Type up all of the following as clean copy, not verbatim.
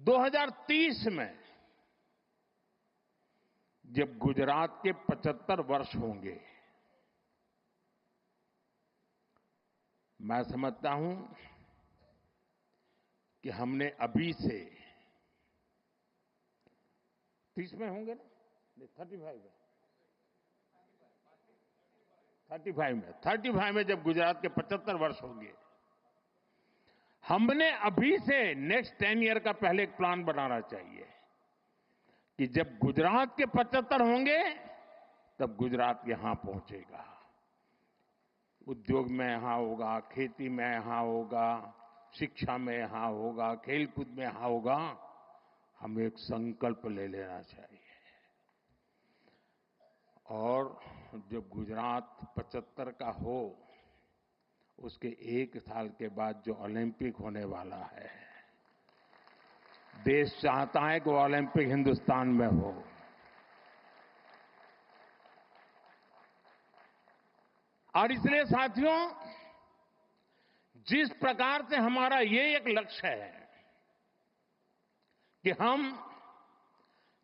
2030 में जब गुजरात के 75 वर्ष होंगे, मैं समझता हूं कि हमने अभी से 30 में होंगे ना, 35 में जब गुजरात के 75 वर्ष होंगे, हमने अभी से नेक्स्ट 10 ईयर का पहले एक प्लान बनाना चाहिए कि जब गुजरात के 75 होंगे तब गुजरात यहां पहुंचेगा। उद्योग में यहां होगा, खेती में यहां होगा, शिक्षा में यहां होगा, खेलकूद में यहां होगा। हमें एक संकल्प ले लेना चाहिए और जब गुजरात 75 का हो, उसके 1 साल के बाद जो ओलंपिक होने वाला है, देश चाहता है कि वो ओलंपिक हिंदुस्तान में हो। और इसलिए साथियों, जिस प्रकार से हमारा ये एक लक्ष्य है कि हम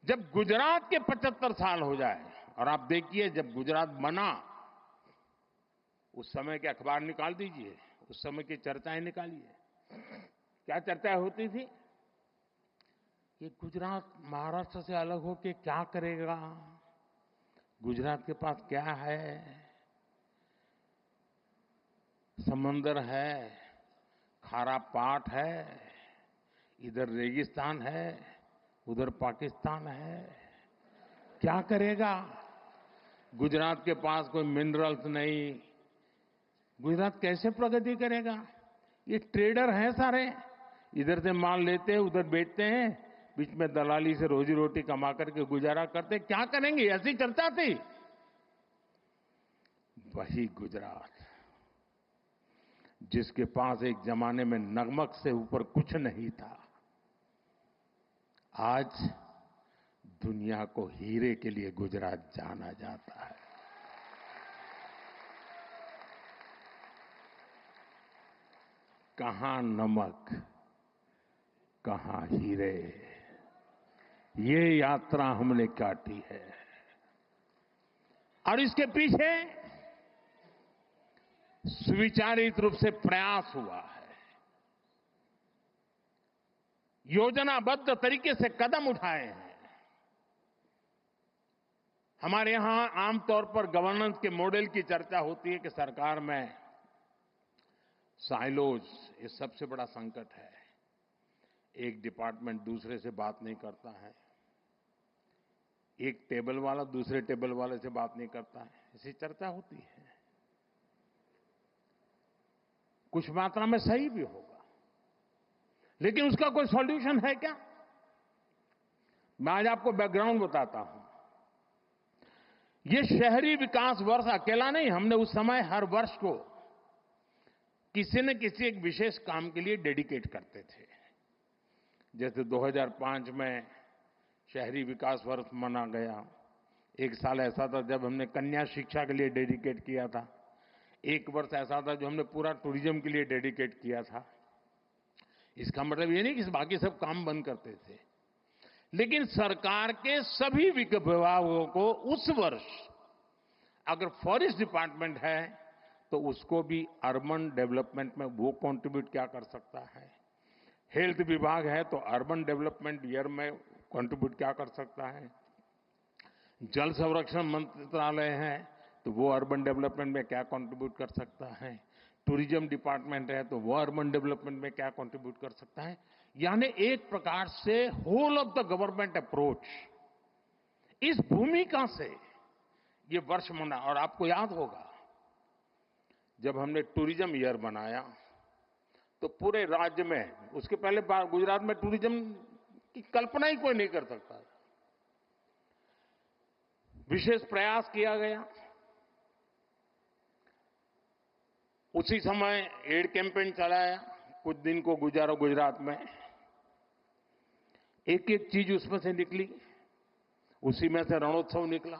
जब गुजरात के 75 साल हो जाए, और आप देखिए जब गुजरात बना उस समय के अखबार निकाल दीजिए, उस समय की चर्चाएं निकालिए। क्या चर्चाएं होती थी कि गुजरात महाराष्ट्र से अलग होकर क्या करेगा, गुजरात के पास क्या है, समंदर है, खारा पाट है, इधर रेगिस्तान है, उधर पाकिस्तान है, क्या करेगा, गुजरात के पास कोई मिनरल्स नहीं, गुजरात कैसे प्रगति करेगा। ये ट्रेडर हैं सारे, इधर से माल लेते हैं, उधर बेचते हैं, बीच में दलाली से रोजी रोटी कमा करके गुजारा करते, क्या करेंगे, ऐसी चर्चा थी। वही गुजरात जिसके पास एक जमाने में नमक से ऊपर कुछ नहीं था, आज दुनिया को हीरे के लिए गुजरात जाना जाता है। कहां नमक, कहां हीरे, ये यात्रा हमने काटी है। और इसके पीछे सुविचारित रूप से प्रयास हुआ है, योजनाबद्ध तरीके से कदम उठाए हैं। हमारे यहां आमतौर पर गवर्नेंस के मॉडल की चर्चा होती है कि सरकार में साइलोज ये सबसे बड़ा संकट है, एक डिपार्टमेंट दूसरे से बात नहीं करता है, एक टेबल वाला दूसरे टेबल वाले से बात नहीं करता है, ऐसी चर्चा होती है। कुछ मात्रा में सही भी होगा, लेकिन उसका कोई सॉल्यूशन है क्या? मैं आज आपको बैकग्राउंड बताता हूं। ये शहरी विकास वर्ष अकेला नहीं, हमने उस समय हर वर्ष को किसी न किसी एक विशेष काम के लिए डेडिकेट करते थे। जैसे 2005 में शहरी विकास वर्ष मना गया, एक साल ऐसा था जब हमने कन्या शिक्षा के लिए डेडिकेट किया था, एक वर्ष ऐसा था जो हमने पूरा टूरिज्म के लिए डेडिकेट किया था। इसका मतलब ये नहीं कि बाकी सब काम बंद करते थे, लेकिन सरकार के सभी विभागों को उस वर्ष अगर फॉरेस्ट डिपार्टमेंट है तो उसको भी अर्बन डेवलपमेंट में वो कंट्रीब्यूट क्या कर सकता है, हेल्थ विभाग है तो अर्बन डेवलपमेंट ईयर में कंट्रीब्यूट क्या कर सकता है, जल संरक्षण मंत्रालय है तो वो अर्बन डेवलपमेंट में क्या कंट्रीब्यूट कर सकता है, टूरिज्म डिपार्टमेंट है तो वो अर्बन डेवलपमेंट में क्या कंट्रीब्यूट कर सकता है। यानी एक प्रकार से whole of the government approach, इस भूमिका से ये वर्ष मना। और आपको याद होगा जब हमने टूरिज्म ईयर बनाया तो पूरे राज्य में, उसके पहले गुजरात में टूरिज्म की कल्पना ही कोई नहीं कर सकता, विशेष प्रयास किया गया। उसी समय एड कैंपेन चलाया, कुछ दिन को गुजारो गुजरात में, एक एक चीज उसमें से निकली, उसी में से रणोत्सव निकला,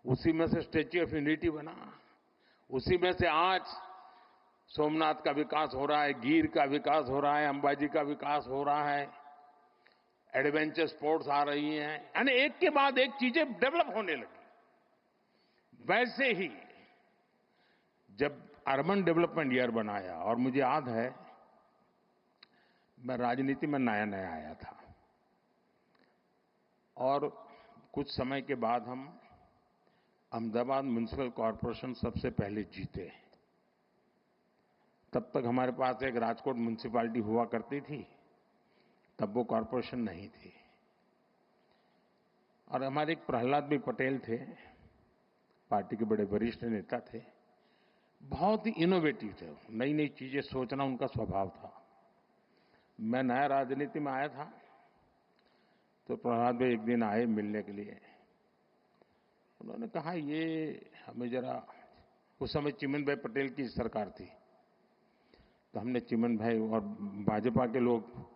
उसी में से स्टैच्यू ऑफ यूनिटी बना, उसी में से आज सोमनाथ का विकास हो रहा है, गिर का विकास हो रहा है, अंबाजी का विकास हो रहा है। एडवेंचर स्पोर्ट्स आ रही हैं, यानी एक के बाद एक चीजें डेवलप होने लगी। वैसे ही जब अर्बन डेवलपमेंट ईयर बनाया, और मुझे याद है मैं राजनीति में नया नया आया था, और कुछ समय के बाद हम अहमदाबाद म्युनिसिपल कॉरपोरेशन सबसे पहले जीते। तब तक हमारे पास एक राजकोट म्युनिसिपैलिटी हुआ करती थी, तब वो कॉरपोरेशन नहीं थी। और हमारे एक प्रहलाद भाई पटेल थे, पार्टी के बड़े वरिष्ठ नेता थे, बहुत ही इनोवेटिव थे, नई नई चीजें सोचना उनका स्वभाव था। मैं नया राजनीति में आया था, तो प्रहलाद भाई एक दिन आए मिलने के लिए। उन्होंने कहा ये हमें जरा, उस समय चिमन भाई पटेल की सरकार थी, तो हमने चिमन भाई और भाजपा के लोग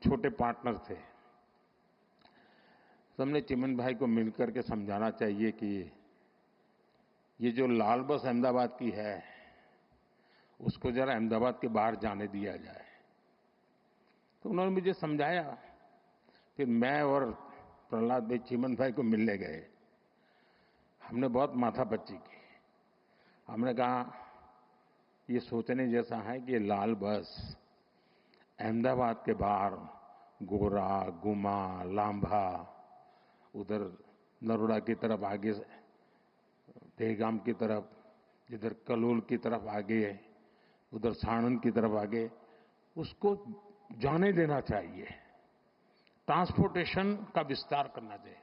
छोटे पार्टनर थे, तो हमने चिमन भाई को मिलकर के समझाना चाहिए कि ये जो लाल बस अहमदाबाद की है उसको जरा अहमदाबाद के बाहर जाने दिया जाए। तो उन्होंने मुझे समझाया। फिर मैं और प्रहलाद भाई चिमन भाई को मिलने गए। हमने बहुत माथापच्ची की। हमने कहा ये सोचने जैसा है कि ये लाल बस अहमदाबाद के बाहर गोरा, गुमा, लांभा, उधर नरोडा की तरफ आगे, देहगाम की तरफ, इधर कलोल की तरफ आगे, उधर साणंद की तरफ आगे, उसको जाने देना चाहिए, ट्रांसपोर्टेशन का विस्तार करना चाहिए।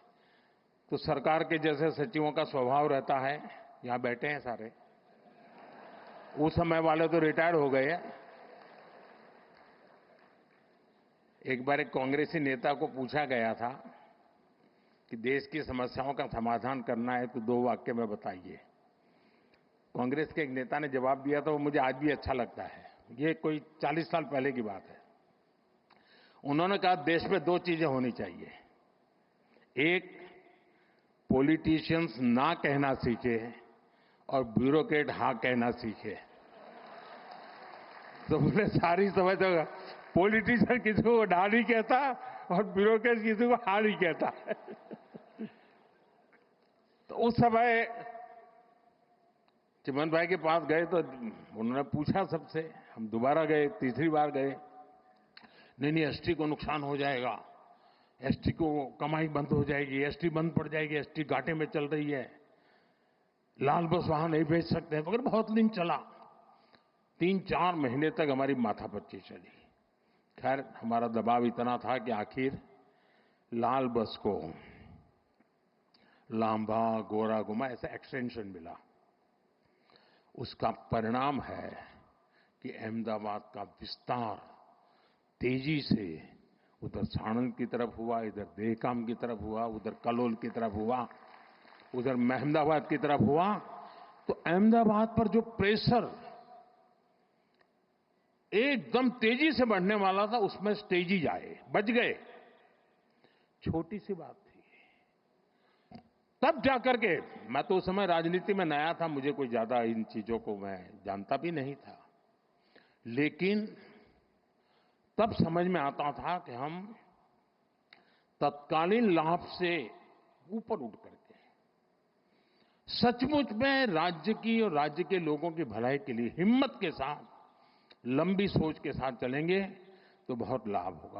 तो सरकार के जैसे सचिवों का स्वभाव रहता है, यहां बैठे हैं सारे, उस समय वाले तो रिटायर हो गए। एक बार एक कांग्रेसी नेता को पूछा गया था कि देश की समस्याओं का समाधान करना है तो 2 वाक्य में बताइए। कांग्रेस के एक नेता ने जवाब दिया था, वो मुझे आज भी अच्छा लगता है। ये कोई 40 साल पहले की बात है। उन्होंने कहा देश में 2 चीजें होनी चाहिए, एक पॉलिटिशियंस ना कहना सीखे और ब्यूरोक्रेट हाँ कहना सीखे। तो मुझे सारी समझ होगा, पॉलिटिशियन किसी को ना नहीं कहता और ब्यूरोक्रेट किसी को हाँ नहीं कहता। तो उस समय चिमन भाई के पास गए तो उन्होंने पूछा सबसे, हम दोबारा गए, तीसरी बार गए, नहीं एसटी को नुकसान हो जाएगा, एसटी को कमाई बंद हो जाएगी, एसटी बंद पड़ जाएगी, एसटी घाटे में चल रही है, लाल बस वहां नहीं भेज सकते, मगर बहुत दिन चला। 3-4 महीने तक हमारी माथापच्ची चली। खैर हमारा दबाव इतना था कि आखिर लाल बस को लांबा, गोरा, गुमा ऐसा एक्सटेंशन मिला। उसका परिणाम है कि अहमदाबाद का विस्तार तेजी से उधर साणंद की तरफ हुआ, इधर देहगाम की तरफ हुआ, उधर कलोल की तरफ हुआ, उधर अहमदाबाद की तरफ हुआ। तो अहमदाबाद पर जो प्रेशर एकदम तेजी से बढ़ने वाला था, उसमें स्टेजीज आए, बच गए। छोटी सी बात थी। तब जाकर के, मैं तो उस समय राजनीति में नया था, मुझे कोई ज्यादा इन चीजों को मैं जानता भी नहीं था, लेकिन तब समझ में आता था कि हम तत्कालीन लाभ से ऊपर उठ करके सचमुच में राज्य की और राज्य के लोगों की भलाई के लिए हिम्मत के साथ, लंबी सोच के साथ चलेंगे तो बहुत लाभ होगा।